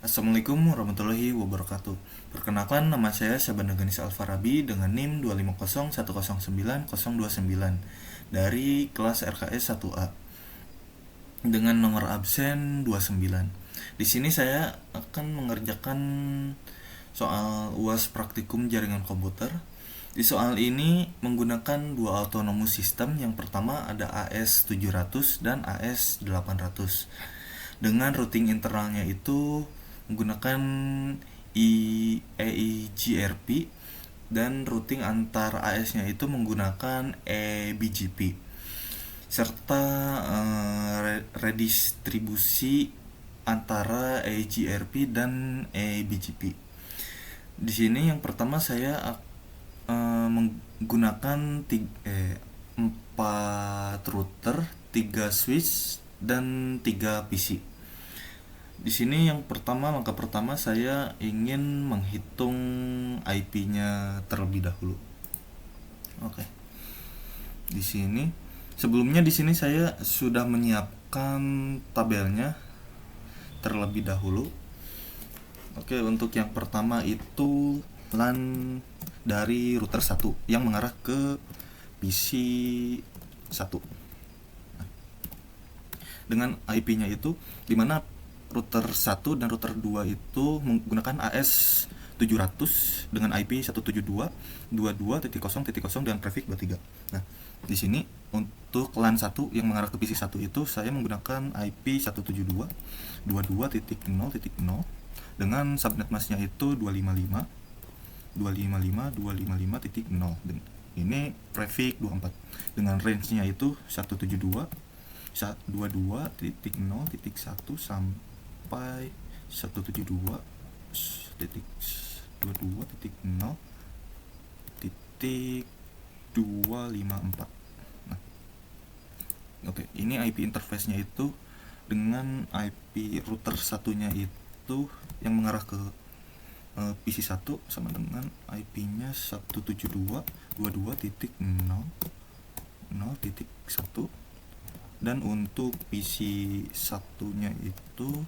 Assalamualaikum warahmatullahi wabarakatuh. Perkenalkan, nama saya Syabanda Ganis Alfarabi dengan NIM 250100909 dari kelas RKS 1A dengan nomor absen 29. Di sini saya akan mengerjakan soal UAS praktikum jaringan komputer. Di soal ini menggunakan dua autonomous system. Yang pertama ada AS700 dan AS800. Dengan routing internalnya itu menggunakan EIGRP, dan routing antar AS-nya itu menggunakan eBGP, serta redistribusi antara eIGRP dan eBGP. Di sini yang pertama saya menggunakan 4 router, 3 switch, dan 3 PC. Di sini yang pertama, langkah pertama saya ingin menghitung IP-nya terlebih dahulu. Oke. Di sini sebelumnya di sini saya sudah menyiapkan tabelnya terlebih dahulu. Oke, untuk yang pertama itu LAN dari router 1 yang mengarah ke PC 1. Dengan IP-nya itu dimana router 1 dan router 2 itu menggunakan AS 700 dengan IP 172.22.0.0 dan prefix 23. Nah, di sini untuk LAN 1 yang mengarah ke PC 1 itu saya menggunakan IP 172.22.0.0 dengan subnet masknya itu 255.255.255.0. Ini prefix 24 dengan range-nya itu 172.22.0.1 sampai 172.22.0.254. Nah, oke, ini IP interface-nya itu dengan IP router satunya itu yang mengarah ke PC 1 sama dengan IP-nya 172.22.0.0.1, dan untuk PC satunya itu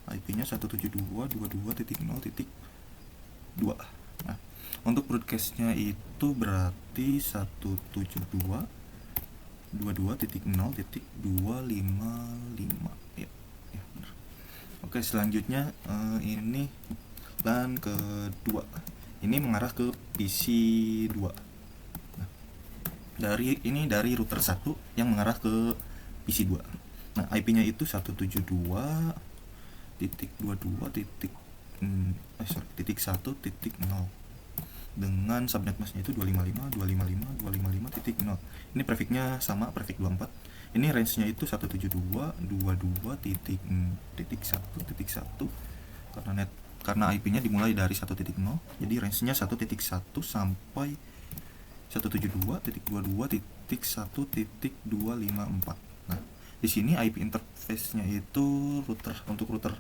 IP-nya 172.22.0.2. Nah, untuk broadcast-nya itu berarti 172.22.0.255 ya, ya benar. Oke, selanjutnya ini LAN kedua. Ini mengarah ke PC 2. Nah, dari router 1 yang mengarah ke PC 2. Nah, IP-nya itu 172.22.1.0 dengan subnet masknya itu 255.255.255.0. Ini prefixnya sama, prefix 24. Ini range-nya itu 172.22.1.1 karena IP-nya dimulai dari 1.0, jadi range-nya 1.1 sampai 172.22.1.254. Nah, di sini IP interface-nya itu untuk router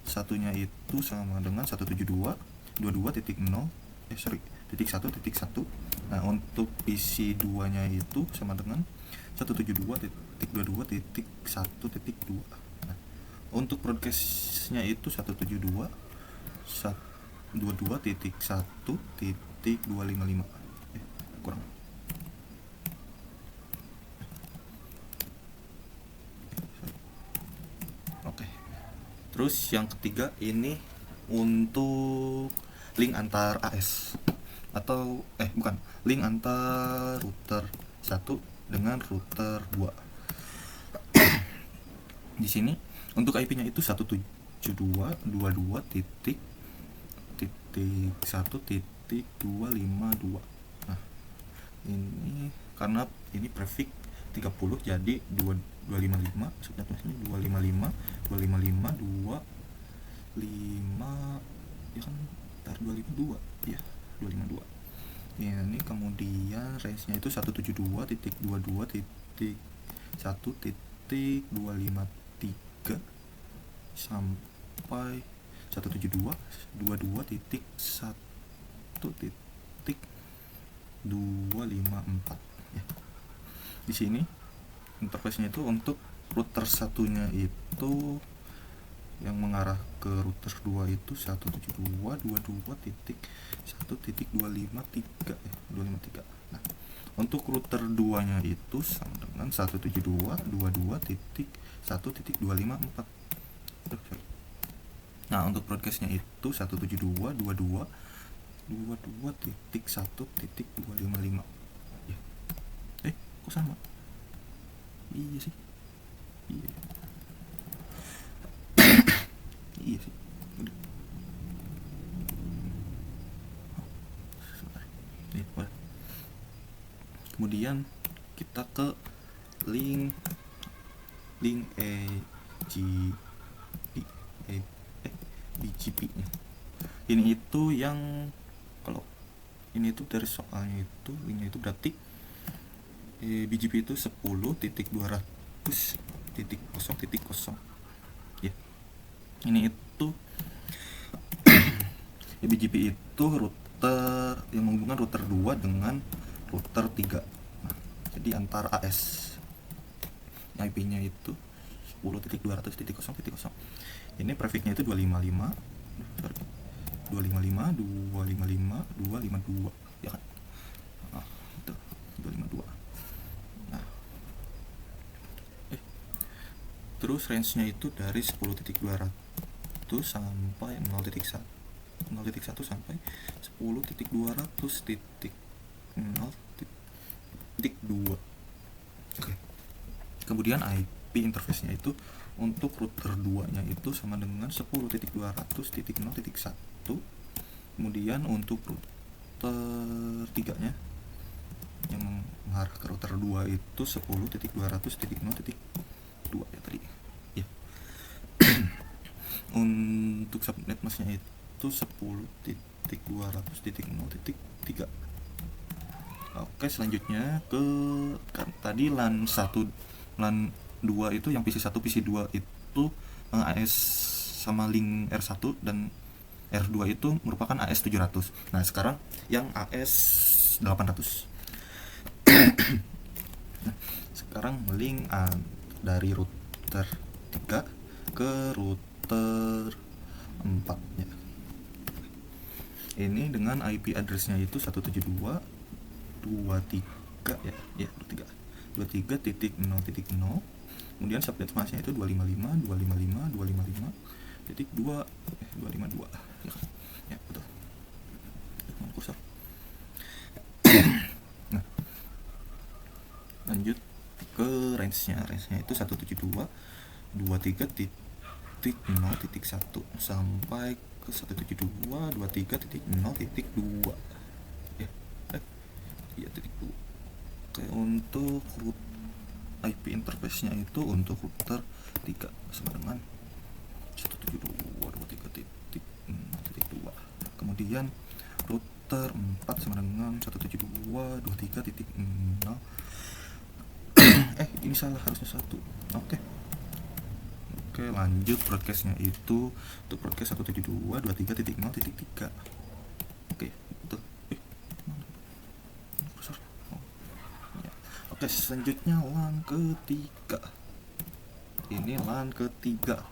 satunya itu sama dengan 172.22.0.1.1. Nah, untuk PC 2-nya itu sama dengan 172.22.1.2. Nah, untuk broadcast-nya itu 172.1.255. Kurang. Oke. Terus yang ketiga ini untuk link antar AS atau bukan, link antar router 1 dengan router 2. Di sini untuk IP-nya itu 172.1.252. Nah, ini karena ini prefix 30 jadi 255, subnetnya 255 ya kan, tar 252 ya, 252 ya. Ini kemudian range-nya itu 172.22.1.253 sampai 172.22.1.254 ya. Di sini interface-nya itu untuk router satunya itu yang mengarah ke router 2 itu 172.1.25.3 ya, 253. Nah, untuk router 2 nya itu sama dengan 172.22.1.254. Nah, untuk broadcastnya itu 172.22.1.255 ya. Kok sama? Iya sih. Iya sih. Udah. Nih, kemudian kita ke link BGP nya. Ini itu yang kalau ini itu dari soalnya itu linknya itu berarti BGP itu 10.200.0.0 ya. Ini itu BGP itu router yang menghubungkan router 2 dengan router 3. Nah, jadi antara AS IP-nya itu 10.200.0.0. Ini prefixnya itu 255 ya kan. Nah, itu 252. Nah, terus range-nya itu dari 10.200 sampai 0.1 sampai 10.200.0.2. Oke. Kemudian IP interface-nya itu untuk router 2 nya itu sama dengan 10.200.0.1. Kemudian untuk router 3 nya yang mengarah ke router 2 itu 10.200.0.2 ya tadi ya. Untuk subnet masknya itu 10.200.0.3. Oke, selanjutnya ke kan tadi LAN 1 LAN 2 itu yang PC1 PC2 itu AS sama link R1 dan R2 itu merupakan AS 700. Nah, sekarang yang AS 800. Nah, sekarang link dari router 3 ke router 4 ya. Ini dengan IP address-nya itu 172.23 ya, 23.0.0. Kemudian subnet masknya itu 255.255.255.2 252 ya, ya betul. Kursor. Nah, lanjut ke range-nya itu 172.23.0.1 sampai ke 172.23.0.2 ya. Ya, titik 2. Oke, untuk IP interface-nya itu untuk router 3 sama dengan 172.23.0.2. Kemudian router 4 sama dengan 172.23.0. Ini salah, harusnya 1. Oke, lanjut broadcast-nya itu untuk broadcast 172.23.0.3. Oke, betul. Oke, selanjutnya LAN ketiga. Ini LAN ketiga.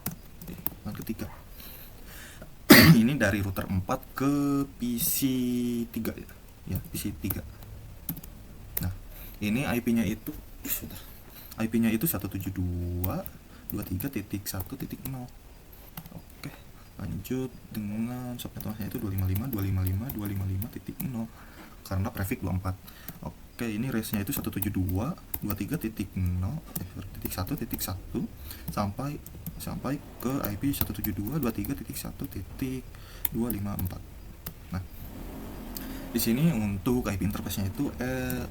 Ini dari router 4 ke PC3 ya. Ya, PC3. Nah, ini IP-nya itu IP-nya itu 172.23.1.0. Oke, lanjut dengan subnet masknya itu 255.255.255.0 karena prefix 24. Oke, ini range-nya itu 172.23.0.1.1 sampai ke IP 172.23.1.254. Nah, di sini untuk IP interface-nya itu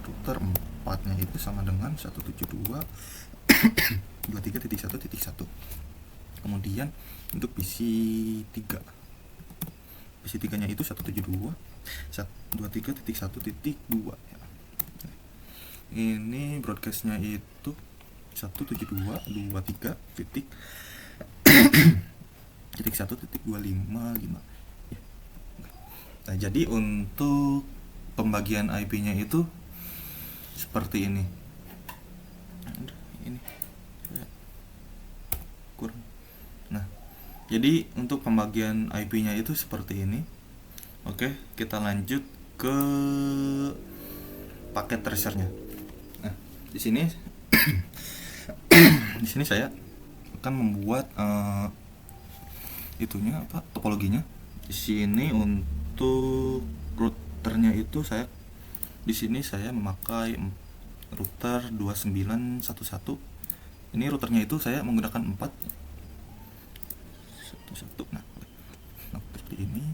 router 4-nya itu sama dengan 172.23.1.1. Kemudian untuk PC3-nya itu 172.23.1.2 ya. Ini broadcast-nya itu 172.23.1.255 ya. Nah, jadi untuk pembagian IP-nya itu seperti ini. Ini kurang. Nah, Jadi untuk pembagian IP-nya itu seperti ini. Oke, kita lanjut ke paket tracernya. Nah, di sini di sini saya akan membuat itunya apa, topologinya. Di sini untuk routernya itu di sini saya memakai router 2911. Ini routernya itu saya menggunakan 4 satu. Nah, seperti ini.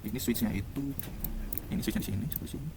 Ini switchnya itu, ini switchnya di sini, seperti sini.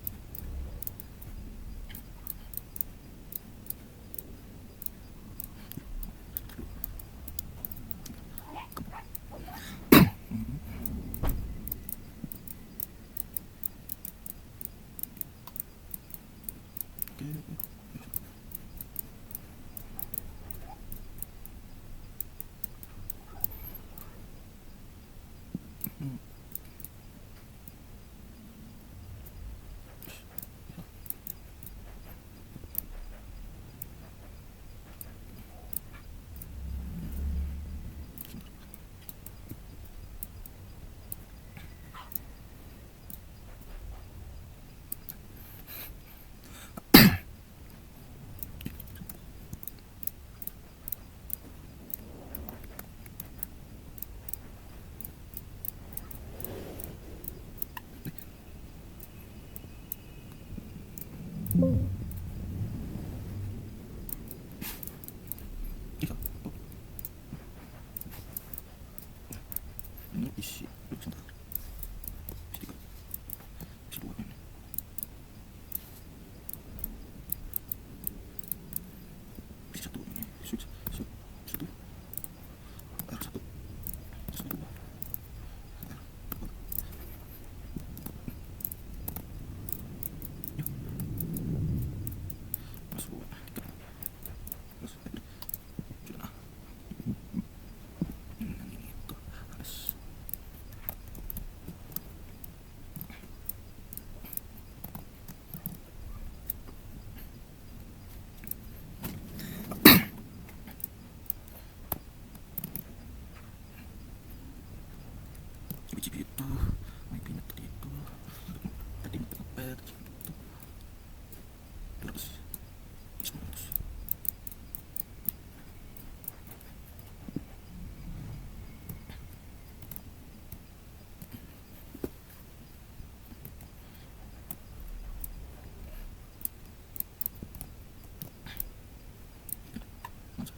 Ini isi sebentar. Isi 3, isi 2 ini. Isi 1 ini. Switch 1. R1. R1. Masuk 3. Terus sudah. Ini itu harus cip itu, IP-nya tadi itu, tadi ngepet itu, terus 900. Masuk.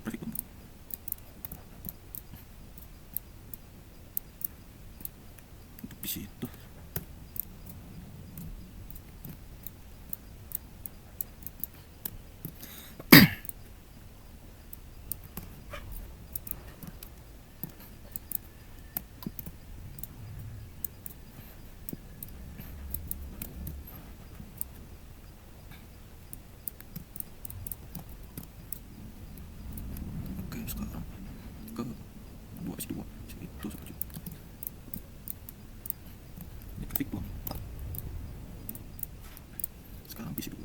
Traffic pun. Untuk PC itu. Oke, sekarang ke 2 isi 2 itu seperti itu. Ini traffic belum. Sekarang PC 2.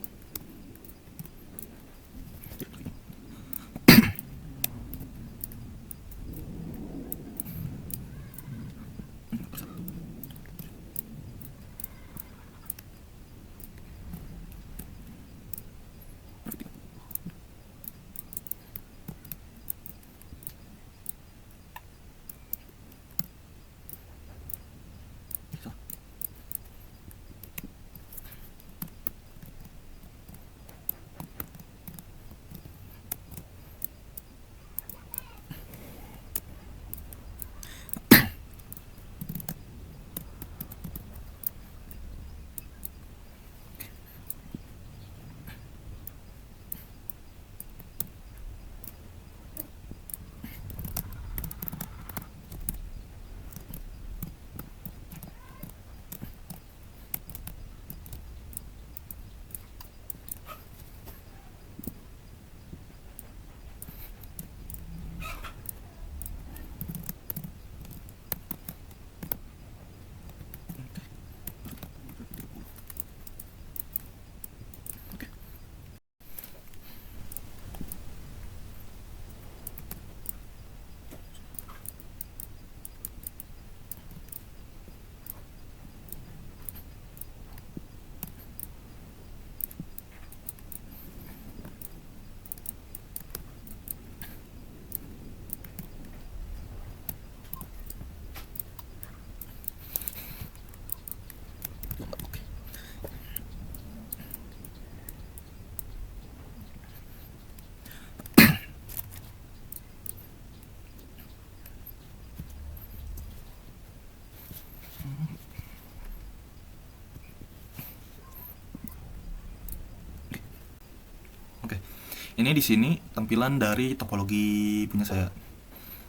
Ini di sini tampilan dari topologi punya saya.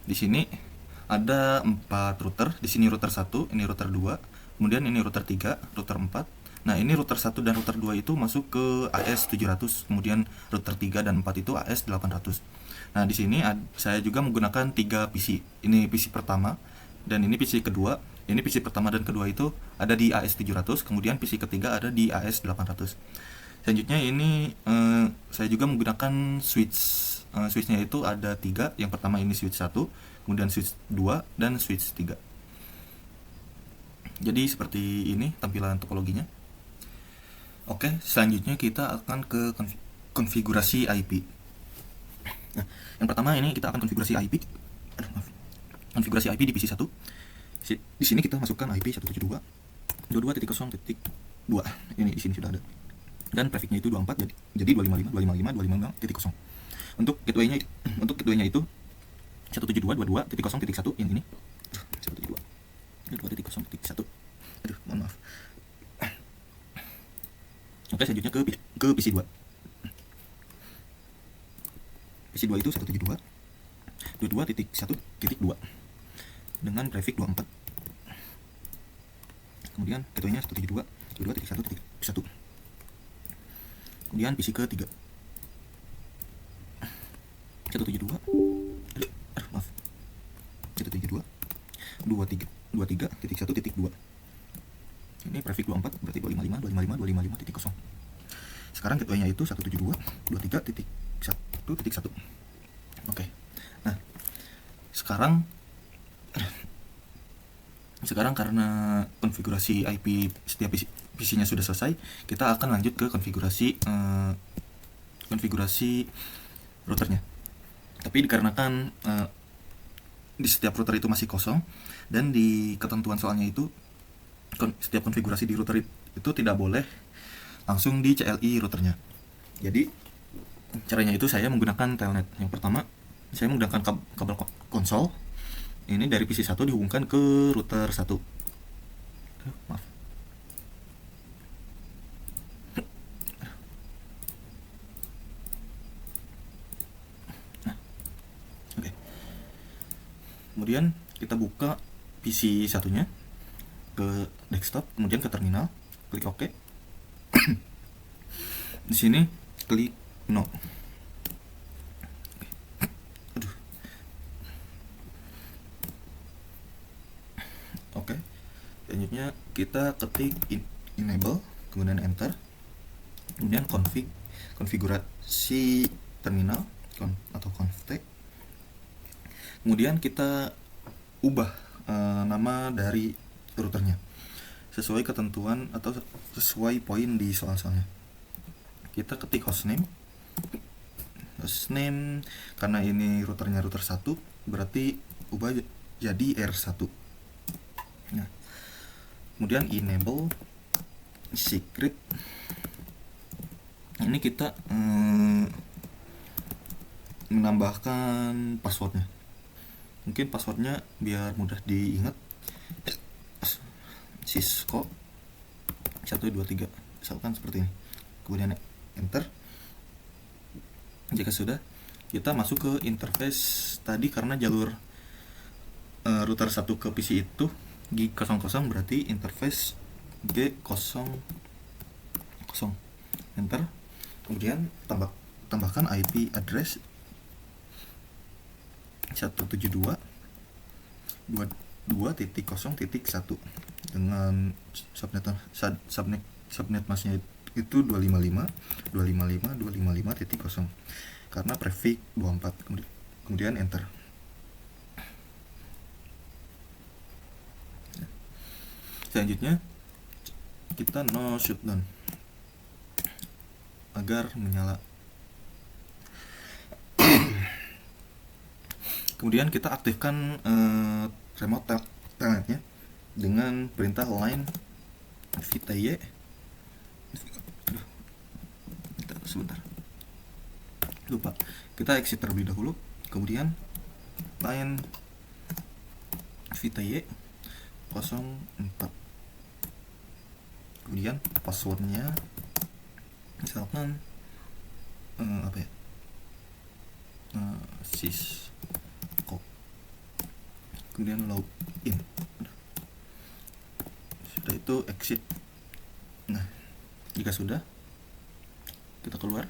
Di sini ada 4 router. Di sini router 1, ini router 2, kemudian ini router 3, router 4. Nah, ini router 1 dan router 2 itu masuk ke AS700, kemudian router 3 dan 4 itu AS800. Nah, di sini saya juga menggunakan 3 PC. Ini PC pertama dan ini PC kedua. Ini PC pertama dan kedua itu ada di AS700, kemudian PC ketiga ada di AS800. Selanjutnya ini saya juga menggunakan switch. Switchnya itu ada 3. Yang pertama ini switch 1, kemudian switch 2, dan switch 3. Jadi seperti ini tampilan topologinya. Oke, selanjutnya kita akan ke konfigurasi IP. Nah, yang pertama ini kita akan konfigurasi IP. Konfigurasi IP di PC1. Di sini kita masukkan IP 172.22.0.2. Ini di sini sudah ada. Dan prefixnya itu 24, jadi 255.255.255.0. Untuk gateway-nya itu 172.22.0.1 yang ini. 172.22.0.1. Aduh, mohon maaf. Oke, selanjutnya ke PC2. PC2 itu 172.22.1.2 dengan prefix 24. Kemudian gateway-nya 172.22.1.1. Kemudian PC ke 3 172 maaf 172 23.1.2. Ini prefix 24 berarti 255.255.255.0. Sekarang gateway-nya itu 172.23.1.1. Oke. Nah, sekarang karena konfigurasi IP setiap PC-nya sudah selesai, kita akan lanjut ke konfigurasi routernya. Tapi dikarenakan di setiap router itu masih kosong, dan di ketentuan soalnya itu setiap konfigurasi di router itu tidak boleh langsung di CLI routernya. Jadi caranya itu saya menggunakan telnet. Yang pertama, saya menggunakan kabel konsol. Ini dari PC1 dihubungkan ke router 1. Maaf. Oke. Kemudian kita buka PC satunya ke desktop, kemudian ke terminal, klik OK. Di sini klik no. Oke. Selanjutnya kita ketik enable, kemudian enter, kemudian konfigurasi terminal atau config. Kemudian kita ubah nama dari routernya sesuai ketentuan atau sesuai poin di soal-soalnya. Kita ketik hostname karena ini routernya router 1, berarti ubah jadi R1. Nah, kemudian enable secret. Ini kita menambahkan passwordnya. Mungkin passwordnya biar mudah diingat, Cisco 123 misalkan seperti ini. Kemudian enter. Jika sudah, kita masuk ke interface tadi. Karena jalur router 1 ke PC itu G00, berarti interface G00. Enter. Kemudian tambahkan IP address 172.2.0.1 dengan subnet masknya itu 255.255.255.0 karena prefix 24. Kemudian enter. Selanjutnya kita no shutdown agar menyala. Kemudian kita aktifkan remote telnetnya dengan perintah line vty. Sebentar, lupa, kita exit terlebih dahulu. Kemudian line vty 04. Kemudian passwordnya misalkan apa ya, sysco, kemudian login. Sudah itu exit. Nah, jika sudah, kita keluar,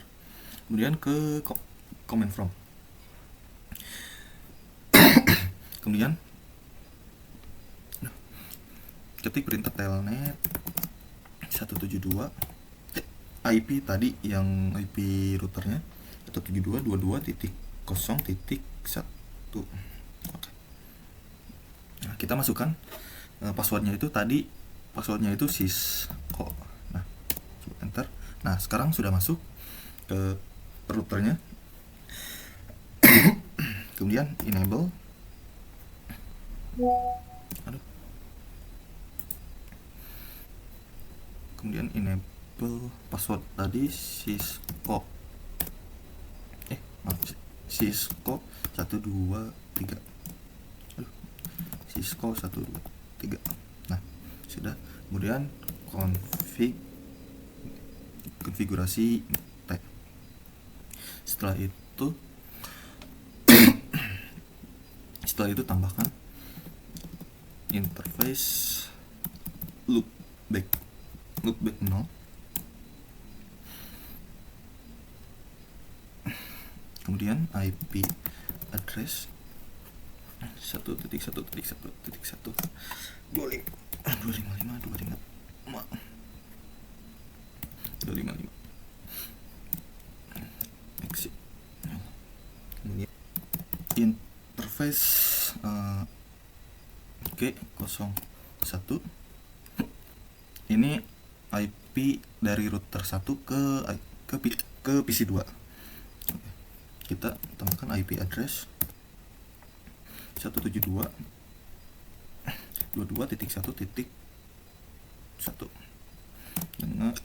kemudian ke command from, kemudian ketik perintah telnet 172 IP tadi yang IP routernya 172.22.0.1. Oke. Nah, kita masukkan passwordnya itu tadi, passwordnya itu sysco. Nah, enter. Nah, sekarang sudah masuk ke routernya. Kemudian enable. Aduh. Kemudian enable password tadi sysco. Sysco 123. Sysco 123. Nah, sudah. Kemudian konfigurasi T. Setelah itu tambahkan interface loopback 0, kemudian IP address 1.1.1.1.255 exit. Kemudian interface G01, ini IP dari router 1 ke PC 2. Kita tambahkan IP address 172.22.1.1 dengan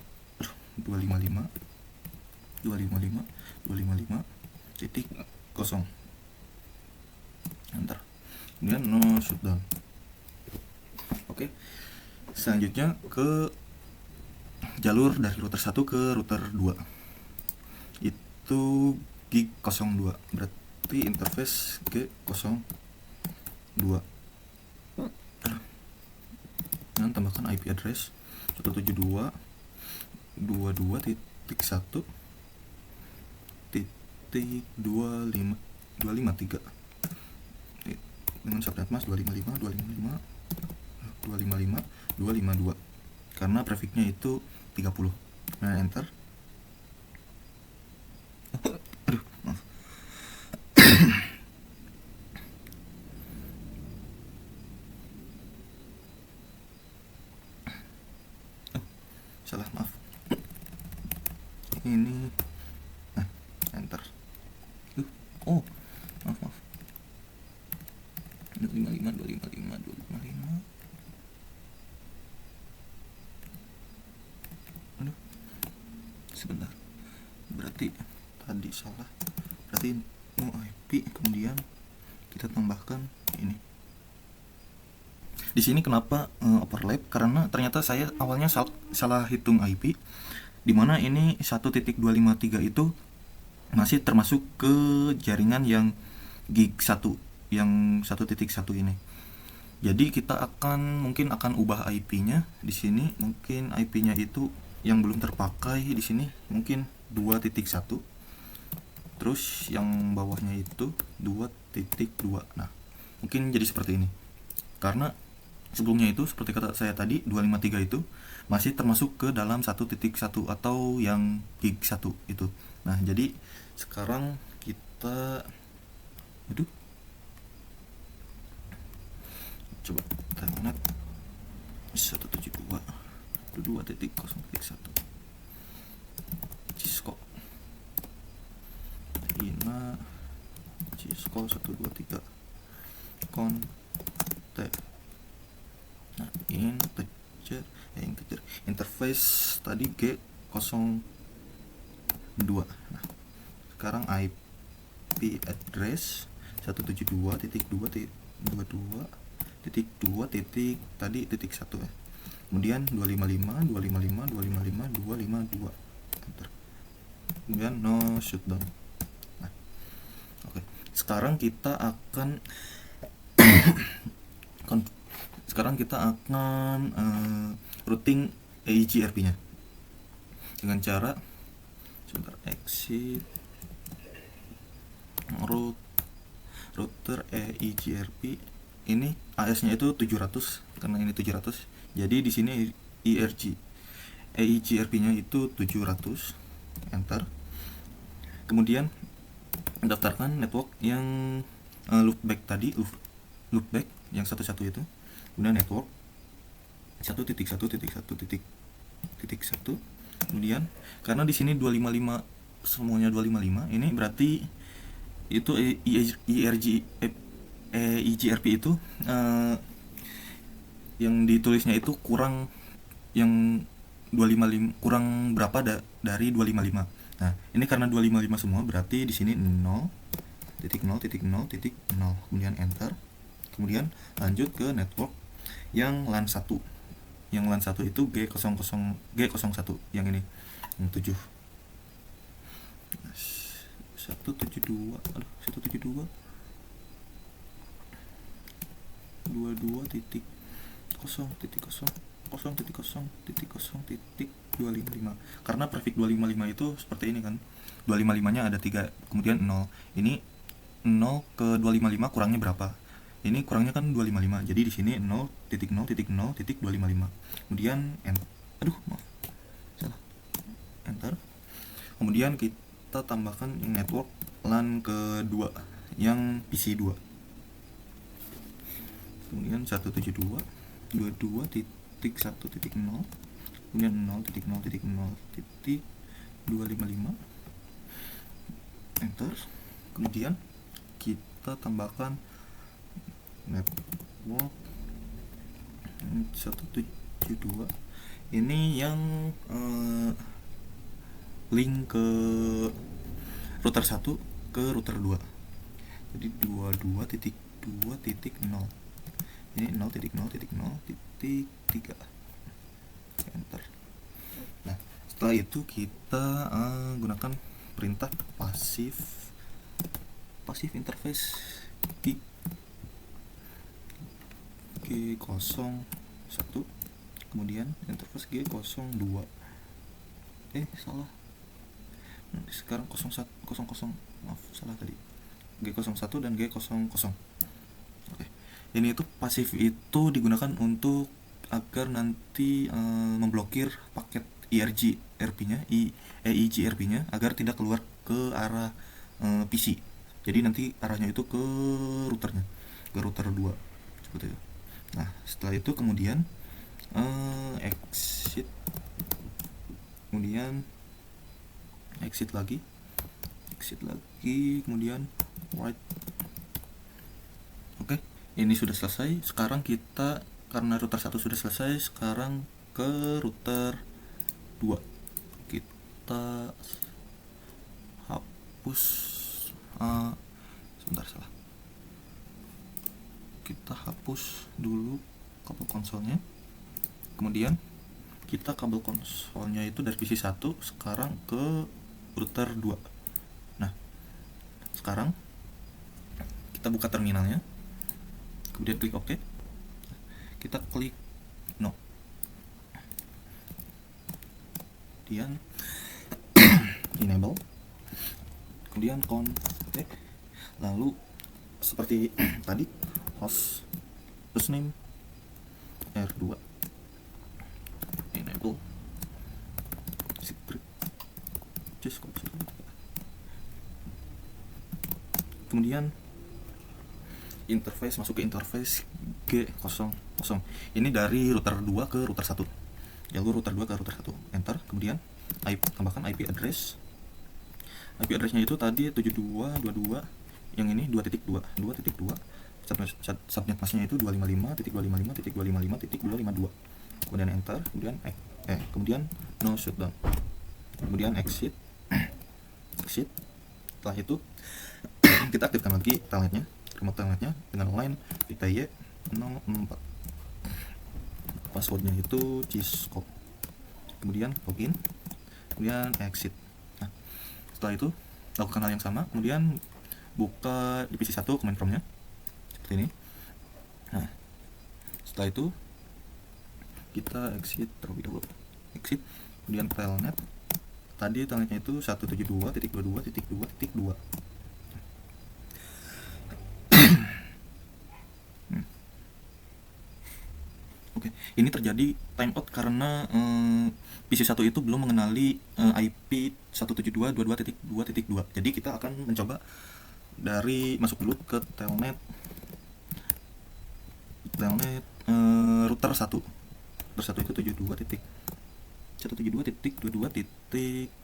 255.0. Enter. Kemudian no shutdown. Oke. Selanjutnya ke jalur dari router 1 ke router 2. Itu gig 02, berarti interface G02. Dan tambahkan IP address 172.221.253 dengan subnet mask 255.252 karena prefixnya itu 30. Nah, enter. Aduh, maaf. Salah, maaf. Ini, nah, enter. Oh, maaf. 255. Aduh, sebentar. Berarti tadi salah. Berarti no IP, kemudian kita tambahkan ini. Di sini kenapa overlap? Karena ternyata saya awalnya salah hitung IP, dimana ini 1.253 itu masih termasuk ke jaringan yang gig 1, yang 1.1 ini. Jadi kita mungkin akan ubah IP-nya di sini. Mungkin IP-nya itu yang belum terpakai di sini mungkin 2.1. Terus yang bawahnya itu 2.2. Nah, mungkin jadi seperti ini. Karena sebelumnya itu seperti kata saya tadi 253 itu masih termasuk ke dalam 1.1 atau yang gig 1 itu. Nah, jadi sekarang kita coba telnet 172.2.0.1 Cisco Ina Cisco 123 kontek. Nah, integer interface tadi G02. Nah, sekarang IP address 172.2.2 tadi titik 1 ya. Kemudian 255. Enter. Kemudian no shutdown. Nah, oke. sekarang kita akan routing EIGRP-nya dengan cara sebentar, exit router EIGRP. Ini AS-nya itu 700 karena ini 700. Jadi di sini EIGRP-nya itu 700. Enter. Kemudian daftarkan network yang loopback tadi, loopback yang 11 itu. Kemudian network 1.1.1.1. Kemudian karena di sini 255 semuanya 255, ini berarti itu EIGRP itu yang ditulisnya itu kurang, yang 255 kurang berapa dari 255. Nah, ini karena 255 semua berarti di sini 0.0.0.0. Kemudian enter. Kemudian lanjut ke network yang LAN 1. Yang LAN 1 itu G01 yang ini, yang 7. 172 22.0.0.0.0.0.25. Karena prefix 255 itu seperti ini kan, 255-nya ada 3, kemudian 0. Ini 0 ke 255 kurangnya berapa? Ini kurangnya kan 255, jadi di sini 0.0.0.255. Kemudian enter. Kemudian kita tambahkan network LAN kedua yang PC 2. Kemudian 172.22.1.0, kemudian 0.0.0.255. Enter. Kemudian kita tambahkan network 172. Ini yang link ke router 1 ke router 2. Jadi 22.2.0. Ini 0.0.0.3. Enter. Nah, setelah itu kita gunakan perintah passive interface G01, kemudian interface G02. Salah. Sekarang 0100, maaf, salah tadi. G01 dan G00. Oke. Ini itu pasif itu digunakan untuk agar nanti memblokir paket EIGRP-nya agar tidak keluar ke arah PC. Jadi nanti arahnya itu ke routernya, ke router 2 seperti itu. Nah, setelah itu kemudian exit, kemudian exit lagi, kemudian write. Oke, ini sudah selesai. Sekarang kita, karena router 1 sudah selesai, sekarang ke router 2. Kita hapus sebentar, salah. Kita hapus dulu kabel konsolnya. Kemudian kita kabel konsolnya itu dari PC 1 sekarang ke router 2. Nah, sekarang kita buka terminalnya, kemudian klik OK. Kita klik no, kemudian enable, kemudian config, lalu seperti tadi, hostname R2, enable secret, kemudian interface, masuk ke interface G00. Ini dari router 2 ke router 1, jalur router 2 ke router 1. Enter. Kemudian tambahkan IP address. IP address-nya itu tadi 72.22, yang ini 2.2. Subnet masknya itu 255.255.255.252. Kemudian enter, kemudian no shutdown. Kemudian exit. Setelah itu kita aktifkan lagi telnetnya, remote telnetnya dengan line VTY04. Passwordnya itu gscope. Kemudian login, kemudian exit. Nah, setelah itu lakukan hal yang sama, kemudian buka di PC 1 command prompt-nya seperti ini. Nah, setelah itu kita exit terlebih dahulu, exit, kemudian telnet. Tadi telnetnya itu 172.22.2.2. Oke, ini terjadi timeout karena PC 1 itu belum mengenali IP 172.22.2.2. Jadi kita akan mencoba dari masuk dulu ke telnet router 1. Router 1 itu 172.172.22.0.1.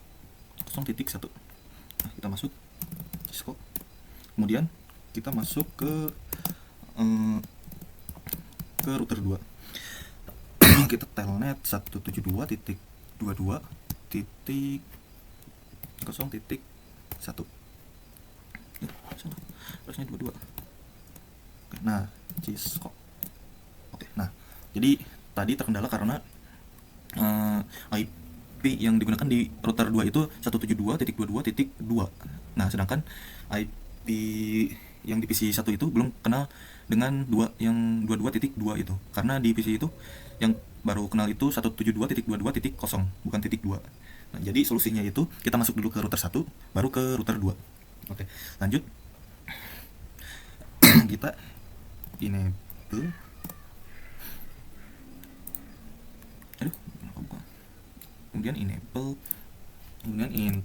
Nah, kita masuk Cisco. Kemudian kita masuk ke router 2. Kita telnet 172.22.0.1. Harusnya 22. Oke, nah, Cisco. Oke, nah, jadi tadi terkendala karena IP yang digunakan di router 2 itu 172.22.2. Nah, sedangkan IP yang di PC 1 itu belum kenal dengan yang 22.2 itu. Karena di PC itu yang baru kenal itu 172.22.0, bukan titik 2. Nah, jadi solusinya itu kita masuk dulu ke router 1, baru ke router 2. Oke, lanjut. Kita enable. Kemudian enable, kemudian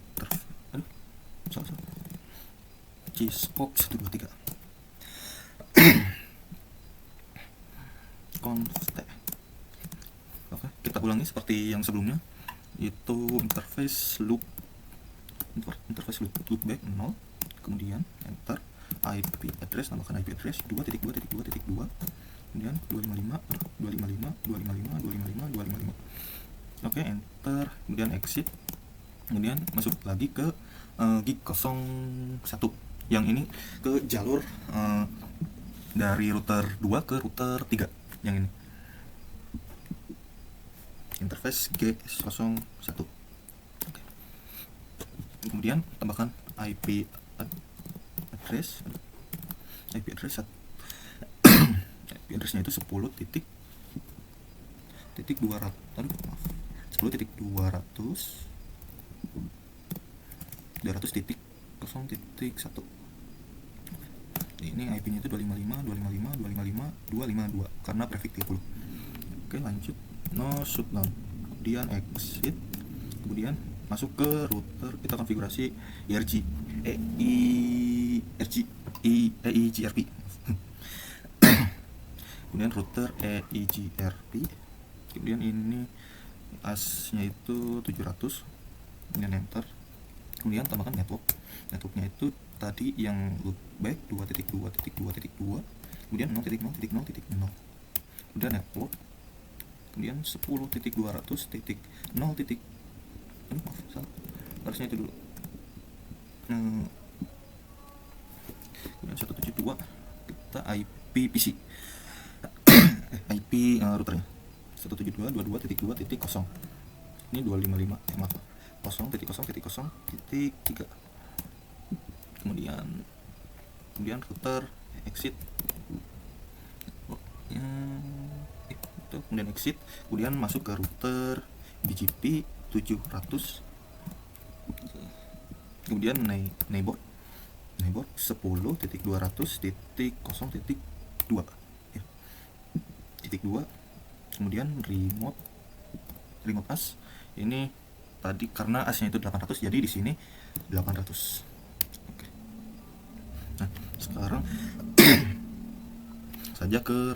Cisco 123 const. Oke, kita ulangi seperti yang sebelumnya, itu interface loopback 0, kemudian enter IP address, tambahkan IP address 2.2.2.2, kemudian 255. Oke, enter, kemudian exit, kemudian masuk lagi ke gig 01 yang ini ke jalur dari router 2 ke router 3 yang ini, interface G01. Oke. Kemudian tambahkan IP address IP addressnya itu 10.200.200.0.1. Ini IP-nya itu 255.255.255.252 karena prefix 30. Oke, lanjut, no shutdown, kemudian exit, kemudian masuk ke router, kita konfigurasi EIGRP. Kemudian router EIGRP, kemudian ini AS-nya itu 700, kemudian enter, kemudian tambahkan networknya itu tadi yang loopback 2.2.2.2, kemudian 0.0.0.0, kemudian network, kemudian 10.200.0. Harusnya itu dulu, kemudian 172 kita IP PC IP routernya 172.22.2.0. Ini 255, maaf, 0.0.0.3. Kemudian router exit, kemudian exit, kemudian masuk ke router BGP 700, kemudian neighbor 10.200.0.2 ya, titik 2, kemudian remote as. Ini tadi karena asnya itu 800, jadi di sini 800. Oke. Nah, sekarang saja ke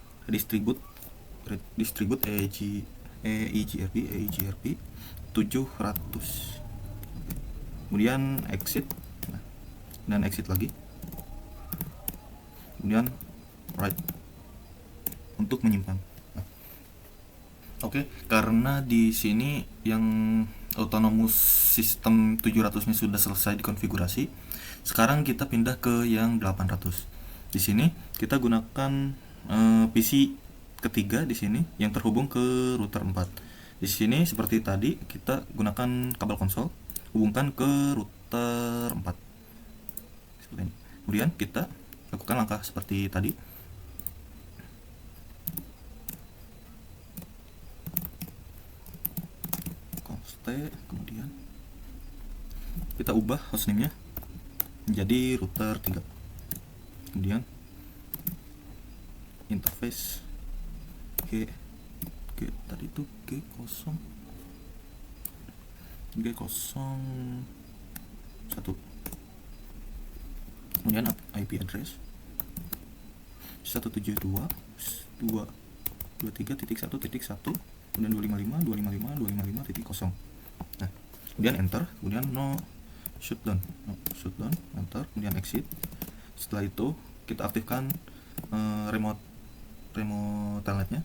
redistribute EIGRP 700, kemudian exit, dan exit lagi, kemudian write untuk menyimpan. Oke, karena di sini yang autonomous system 700-nya sudah selesai dikonfigurasi, sekarang kita pindah ke yang 800. Di sini kita gunakan PC ketiga di sini yang terhubung ke router 4. Di sini seperti tadi kita gunakan kabel konsol, hubungkan ke router router 4 seperti ini. Kemudian kita lakukan langkah seperti tadi. Const, kemudian kita ubah hostname-nya menjadi router 3. Kemudian interface G tadi itu G0 1. Kemudian IP address 172.223.1.1, kemudian 255.255.255.0. Nah, kemudian enter, kemudian no shutdown, enter, kemudian exit. Setelah itu kita aktifkan remote telnetnya,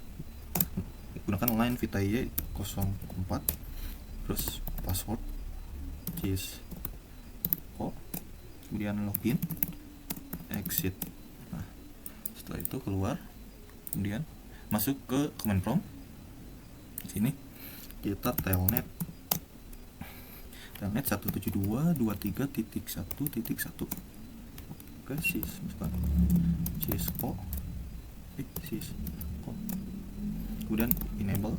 gunakan line VTY 04, terus password cisco, kemudian login, exit. Nah, setelah itu keluar, kemudian masuk ke command prompt. Di sini kita telnet 172.23.1.1. Oke, cisco. Kemudian enable.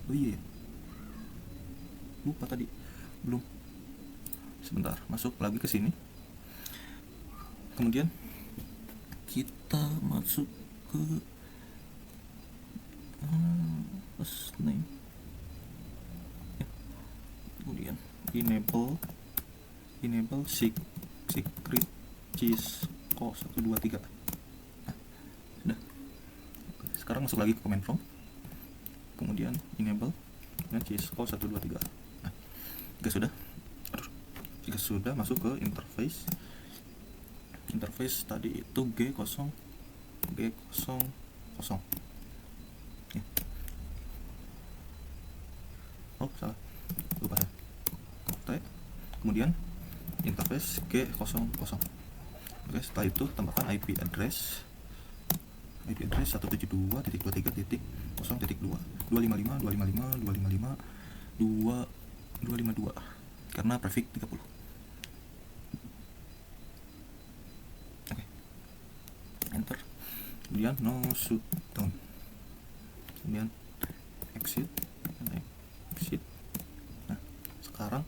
Oh iya, lupa tadi, belum. Sebentar, masuk lagi ke sini. Kemudian kita masuk ke hostname. Kemudian enable secret cisco 123. Nah, sudah. Oke, sekarang masuk lagi ke command prompt. Kemudian enable dengan cisco 123. Nah, jika sudah masuk ke interface tadi itu G0 ya. Oh, salah, lupa ya. Kemudian interface G00. Oke, setelah itu tambahkan IP address 172.23.0.2, 255 karena prefix 30. Oke, enter, kemudian no shutdown, kemudian exit. Nah, sekarang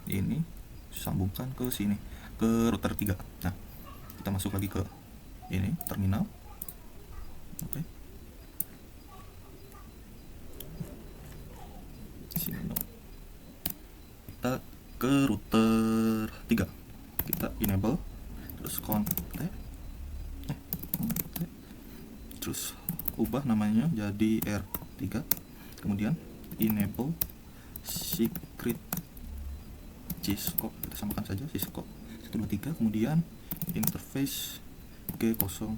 ini sambungkan ke sini, ke router 3. Nah, kita masuk lagi ke ini terminal. Oke, sini dong. Kita ke router 3, kita enable, terus kontak, terus ubah namanya jadi R3, kemudian enable secret cisco, kita samakan saja cisco 123, kemudian interface G01,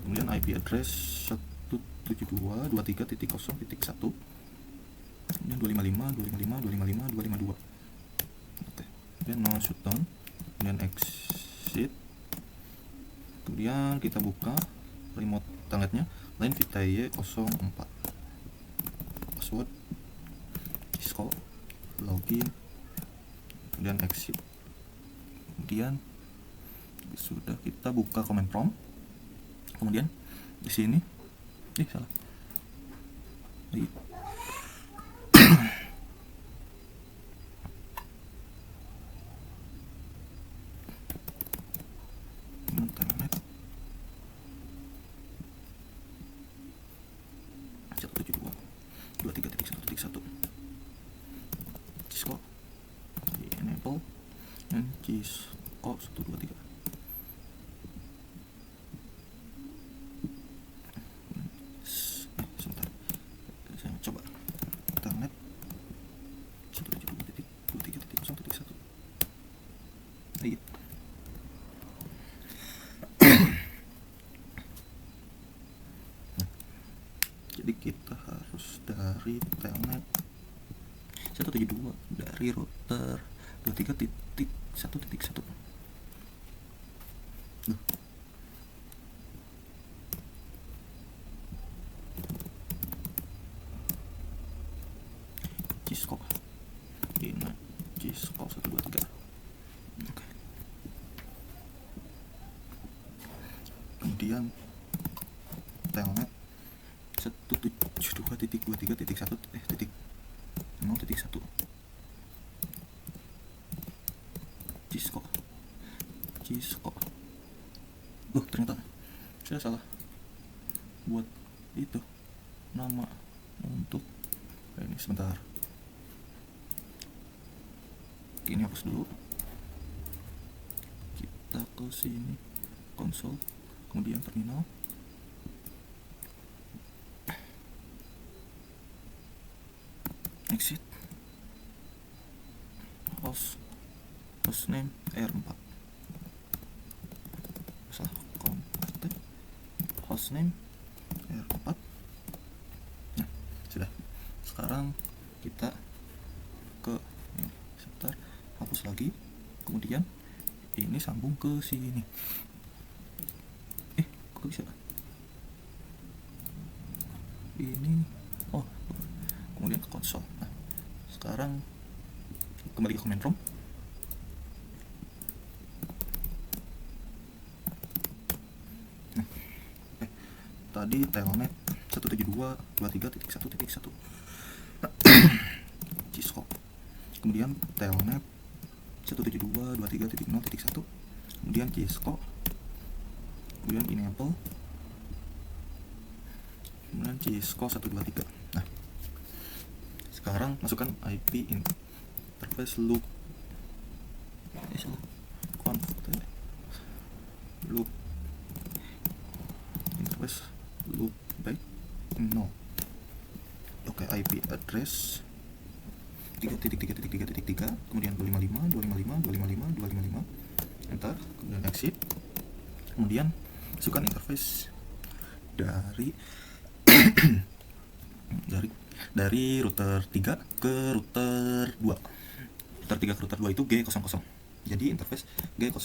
kemudian IP address 172.23.0.1, kemudian 255.255.255.252. Oke, kemudian no shutdown, kemudian exit. Kemudian kita buka remote telnetnya, line VTY 04, password cisco, login, kemudian exit. Kemudian sudah kita buka command prompt. Kemudian di sini salah. Internet 172.23.1.1 cisco enable dan cisco 123. Sebentar, saya coba internet 172.23.0.1. Iya. Jadi kita harus dari telnet 172 dari router 23.1.1. Cisco ini Cisco 123. Oke. Kemudian telnet 172.23.1.0.1 Cisco ternyata saya salah buat itu nama untuk ini. Sebentar, ini hapus dulu. Kita ke sini, konsol, kemudian terminal, exit, hostname R4, salah kontak, hostname R4. Nah, sudah. Sekarang kita ke ini, sebentar, hapus lagi, kemudian ini sambung ke sini. Kok bisa ini? Oh, kemudian ke konsol. Nah, sekarang kembali ke command prompt. Nah, tadi telnet 172.23.1.1 Cisco, kemudian telnet 172.23.0.1, kemudian Cisco, kemudian enable, kemudian Cisco 123. Nah, sekarang masukkan IP interface loop interface loop back no. Oke, IP address 3.3.3.3, kemudian 255, enter, kemudian exit, kemudian masukkan interface dari dari router 3 ke router 2. Router 3 ke router 2 itu G00. Jadi interface G00.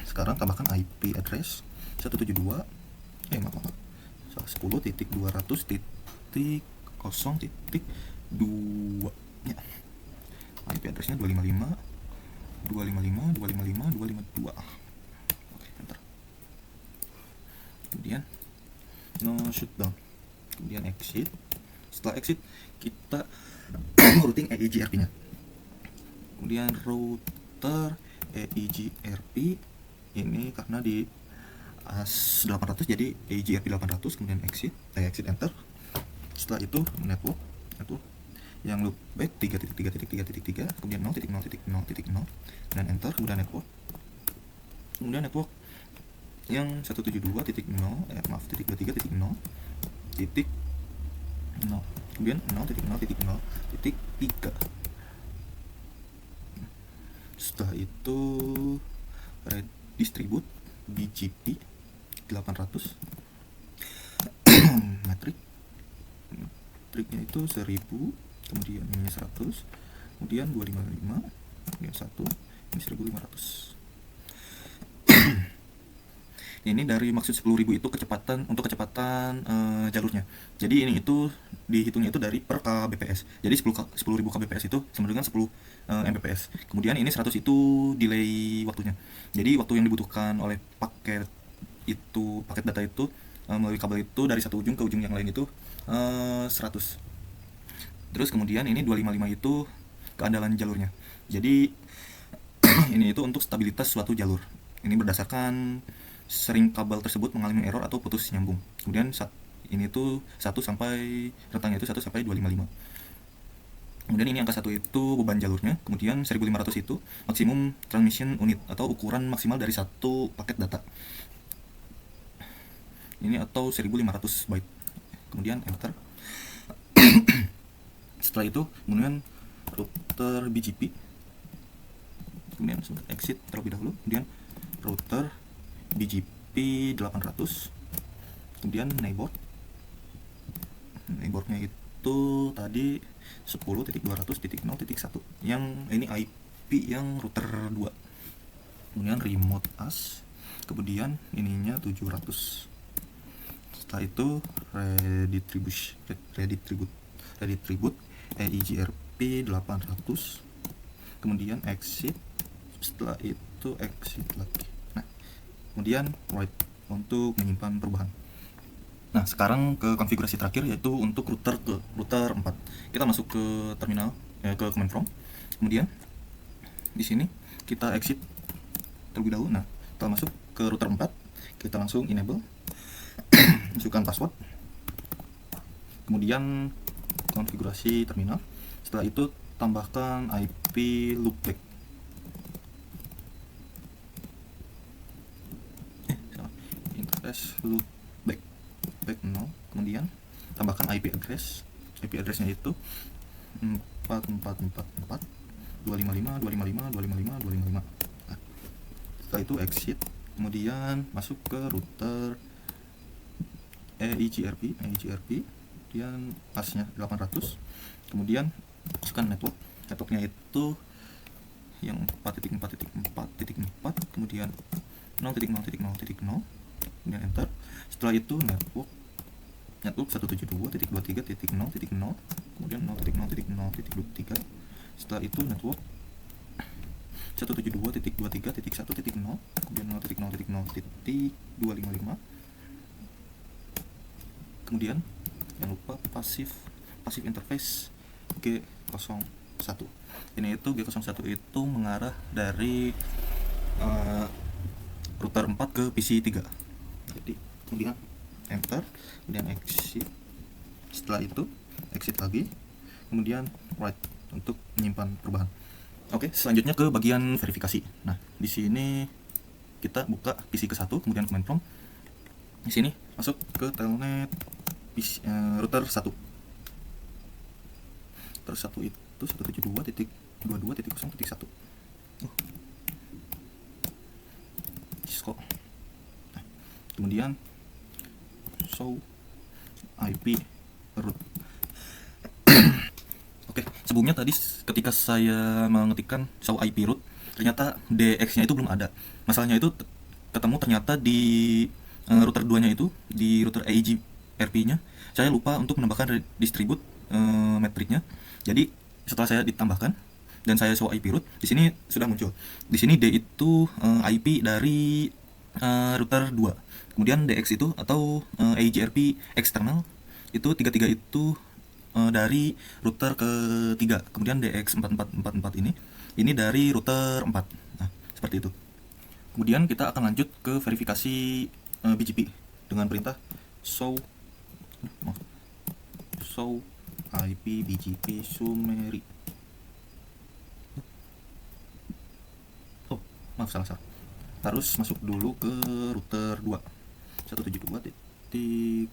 Sekarang tambahkan IP address 172 10.200.0.2 ya. IP addressnya 255. Oke, enter. Kemudian no shutdown, kemudian exit. Setelah exit kita routing EIGRP nya, kemudian router EIGRP ini karena di AS 800 jadi EIGRP 800, kemudian exit enter. Setelah itu network yang loopback 3.3.3.3, kemudian 0.0.0.0 dan enter, kemudian network yang 172.0 .23.0.0, kemudian 0.0.0.3. Setelah itu redistribute BGP 800 metriknya itu 1000, kemudian ini 100, kemudian 255, kemudian 1, ini 1500. Ini dari maksud 10.000 itu kecepatan jalurnya. Jadi ini itu dihitungnya itu dari per kbps. Jadi 10.000 kbps itu sama dengan 10 mbps. Kemudian ini 100 itu delay waktunya. Jadi waktu yang dibutuhkan oleh paket data itu melalui kabel itu dari satu ujung ke ujung yang lain itu 100. Terus kemudian ini 255 itu keandalan jalurnya. Jadi ini itu untuk stabilitas suatu jalur. Ini berdasarkan sering kabel tersebut mengalami error atau putus nyambung. Kemudian ini tuh 1 sampai rentangnya itu 1 sampai 255. Kemudian ini angka 1 itu beban jalurnya. Kemudian 1500 itu maksimum transmission unit atau ukuran maksimal dari satu paket data. Ini atau 1500 byte. Kemudian enter. Setelah itu kemudian router BGP, kemudian exit terlebih dahulu, kemudian router BGP 800, kemudian neighbornya itu tadi 10.200.0.1 yang ini IP yang router 2, kemudian remote as, kemudian ininya 700, Setelah itu redistribute EIGRP 800, kemudian exit. Setelah itu exit lagi. Nah, kemudian write untuk menyimpan perubahan. Nah, sekarang ke konfigurasi terakhir, yaitu untuk router 4. Kita masuk ke terminal, ke command prompt. Kemudian di sini kita exit terlebih dahulu. Nah, setelah masuk ke router 4, kita langsung enable, masukkan password, kemudian konfigurasi terminal. Setelah itu tambahkan IP loopback. Interface loopback 0. Kemudian tambahkan IP address. IP addressnya itu 4444 255 255 255 255. Nah, setelah itu exit, kemudian masuk ke router EIGRP, kemudian pasnya 800, kemudian masukkan networknya itu yang 4.4.4.4, kemudian 0.0.0.0, kemudian enter. Setelah itu network 172.23.0.0, kemudian 0.0.0.23. Setelah itu network 172.23.1.0, kemudian 0.0.0.255. Kemudian jangan lupa passive interface G01. Ini itu G01 itu mengarah dari router 4 ke PC 3. Jadi kemudian enter, kemudian exit. Setelah itu exit lagi, kemudian write untuk menyimpan perubahan. Oke, selanjutnya ke bagian verifikasi. Nah, di sini kita buka PC ke-1, kemudian command prompt. Di sini masuk ke telnet router 1. Router 1 itu 172.22.0.1. Cisco. Nah, kemudian show IP root. Oke, sebelumnya tadi ketika saya mengetikkan show IP root, ternyata DX-nya itu belum ada. Masalahnya itu ketemu ternyata di router 2-nya itu, di router EIGRP-nya, saya lupa untuk menambahkan distribute metriknya. Jadi setelah saya ditambahkan dan saya show IP root, di sini sudah muncul. Di sini D itu IP dari router 2. Kemudian DX itu atau EIGRP eksternal itu 33 itu dari router ke-3. Kemudian DX 4444 ini dari router 4. Nah, seperti itu. Kemudian kita akan lanjut ke verifikasi BGP dengan perintah show IP BGP summary. Oh, maaf, salah. Harus masuk dulu ke router 2. 172.22.2.2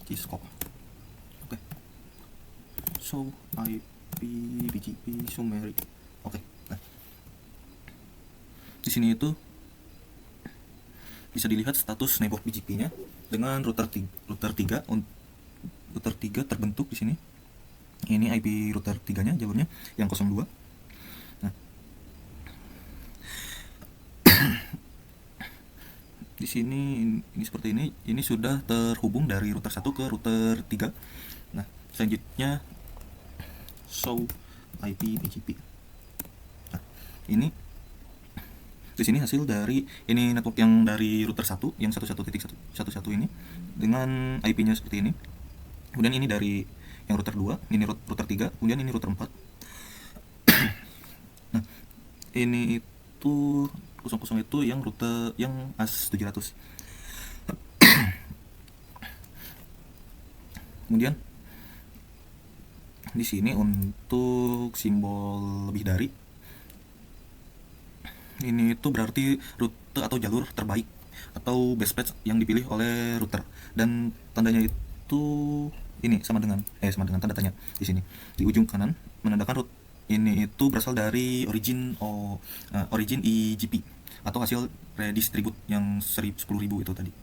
Cisco. Oke. Show IP BGP summary. Oke. Nah, di sini itu bisa dilihat status network BGP-nya dengan router 3 terbentuk di sini. Ini IP router 3-nya, jalurnya yang 02. Nah, di sini ini seperti ini. Ini sudah terhubung dari router 1 ke router 3. Nah, selanjutnya show IP BGP. Nah, ini di sini hasil dari ini network yang dari router 1 yang 11.1.11 ini dengan IP-nya seperti ini. Kemudian ini dari yang router 2, ini router 3, kemudian ini router 4. Nah, ini itu 00 itu yang router yang AS700. Kemudian di sini untuk simbol lebih dari ini itu berarti rute atau jalur terbaik atau best patch yang dipilih oleh router, dan tandanya itu ini sama dengan tanda tanya di sini di ujung kanan menandakan root ini itu berasal dari origin EGP atau hasil redistribute yang 10.000 itu tadi.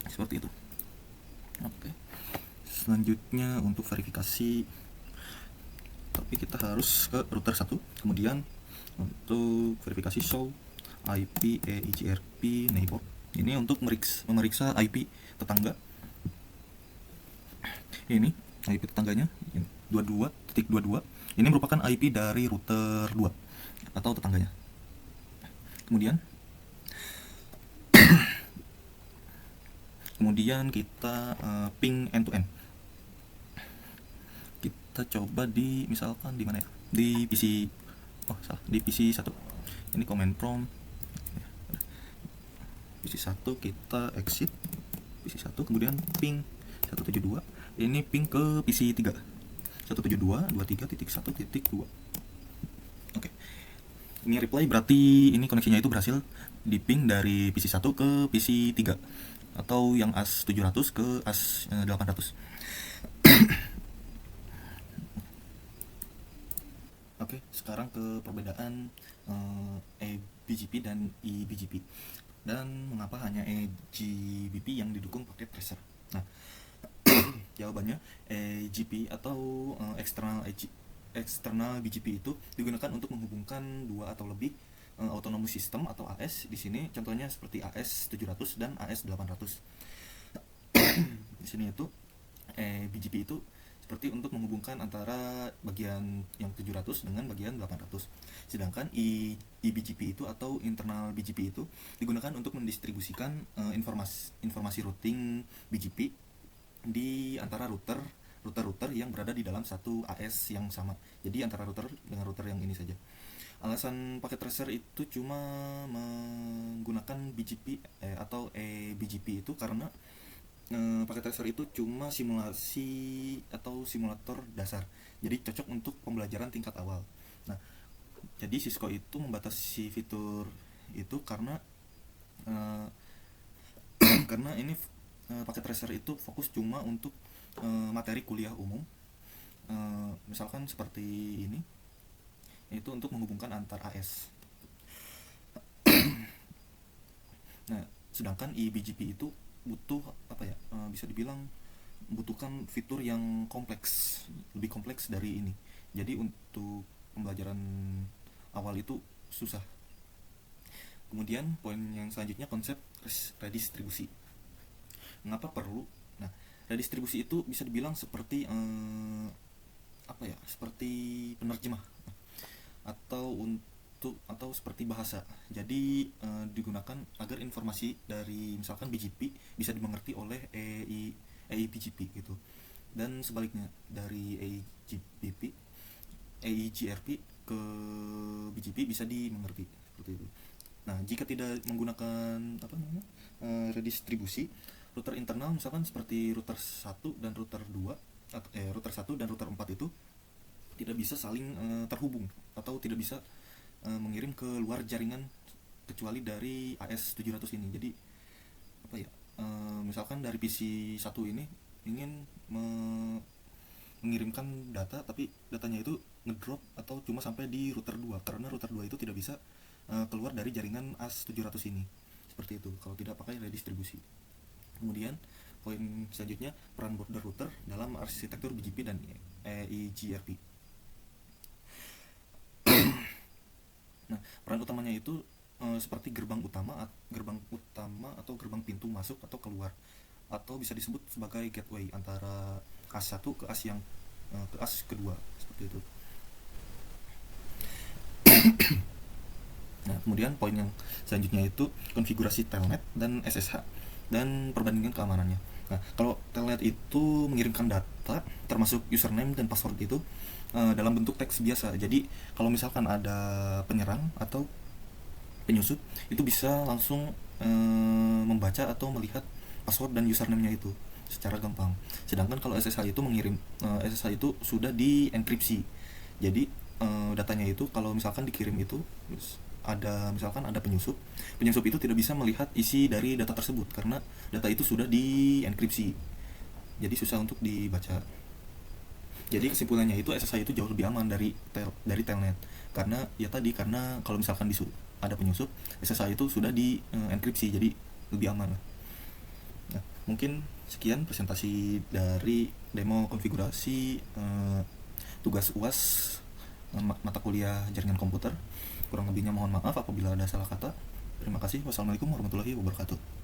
Seperti itu. Oke. Selanjutnya untuk verifikasi, tapi kita harus ke router 1, kemudian untuk verifikasi show IP EIGRP neighbor. Ini untuk memeriksa IP tetangga. Ini IP tetangganya 22.22. Ini merupakan IP dari router 2 atau tetangganya. Kemudian kita ping end to end. Kita coba di misalkan di mana ya? Di PC di PC 1. Ini command prompt. PC 1 kita exit PC 1, kemudian ping 172. Ini ping ke PC 3. 172.23.1.2. Oke. Ini reply berarti ini koneksinya itu berhasil di ping dari PC 1 ke PC 3 atau yang AS 700 ke AS 800. Oke, sekarang ke perbedaan eBGP dan eBGP dan mengapa hanya eGBP yang didukung pakai tracer. Nah, jawabannya eGP atau external BGP itu digunakan untuk menghubungkan dua atau lebih autonomous system atau AS. Di sini contohnya seperti AS 700 dan AS 800. Di sini itu BGP itu seperti untuk menghubungkan antara bagian yang 700 dengan bagian 800. Sedangkan eBGP itu atau internal BGP itu digunakan untuk mendistribusikan informasi routing BGP di antara router yang berada di dalam satu AS yang sama. Jadi antara router dengan router yang ini saja. Alasan paket tracer itu cuma menggunakan BGP atau eBGP itu karena paket tracer itu cuma simulasi atau simulator dasar. Jadi cocok untuk pembelajaran tingkat awal. Nah, jadi Cisco itu membatasi fitur itu karena karena ini paket tracer itu fokus cuma untuk materi kuliah umum. Misalkan seperti ini, itu untuk menghubungkan antar AS. Nah, sedangkan eBGP itu butuh bisa dibilang membutuhkan fitur yang lebih kompleks dari ini. Jadi untuk pembelajaran awal itu susah. Kemudian poin yang selanjutnya konsep redistribusi. Mengapa perlu? Nah, redistribusi itu bisa dibilang seperti seperti penerjemah atau seperti bahasa. Jadi digunakan agar informasi dari misalkan BGP bisa dimengerti oleh eBGP gitu. Dan sebaliknya dari EIGRP ke BGP bisa dimengerti seperti itu. Nah, jika tidak menggunakan redistribusi, router internal misalkan seperti router 1 dan router 2 router 1 dan router 4 itu tidak bisa saling terhubung atau tidak bisa mengirim ke luar jaringan kecuali dari AS 700 ini. Jadi misalkan dari PC 1 ini ingin mengirimkan data, tapi datanya itu ngedrop atau cuma sampai di router 2 karena router 2 itu tidak bisa keluar dari jaringan AS 700 ini. Seperti itu kalau tidak pakai redistribusi. Kemudian poin selanjutnya peran border router dalam arsitektur BGP dan eIGRP. Nah, peran utamanya itu seperti gerbang utama atau gerbang pintu masuk atau keluar, atau bisa disebut sebagai gateway antara AS 1 ke AS kedua, seperti itu. Nah, kemudian poin yang selanjutnya itu konfigurasi telnet dan SSH dan perbandingan keamanannya. Nah, kalau telnet itu mengirimkan data termasuk username dan password itu dalam bentuk teks biasa. Jadi kalau misalkan ada penyerang atau penyusup, itu bisa langsung membaca atau melihat password dan username-nya itu secara gampang. Sedangkan kalau SSH itu SSH itu sudah dienkripsi. Jadi datanya itu kalau misalkan dikirim itu misalkan ada penyusup itu tidak bisa melihat isi dari data tersebut karena data itu sudah dienkripsi. Jadi susah untuk dibaca. Jadi kesimpulannya itu SSH itu jauh lebih aman dari telnet karena kalau misalkan ada penyusup, SSH itu sudah dienkripsi, jadi lebih aman. Nah, mungkin sekian presentasi dari demo konfigurasi tugas UAS mata kuliah jaringan komputer. Kurang lebihnya mohon maaf apabila ada salah kata. Terima kasih. Wassalamualaikum warahmatullahi wabarakatuh.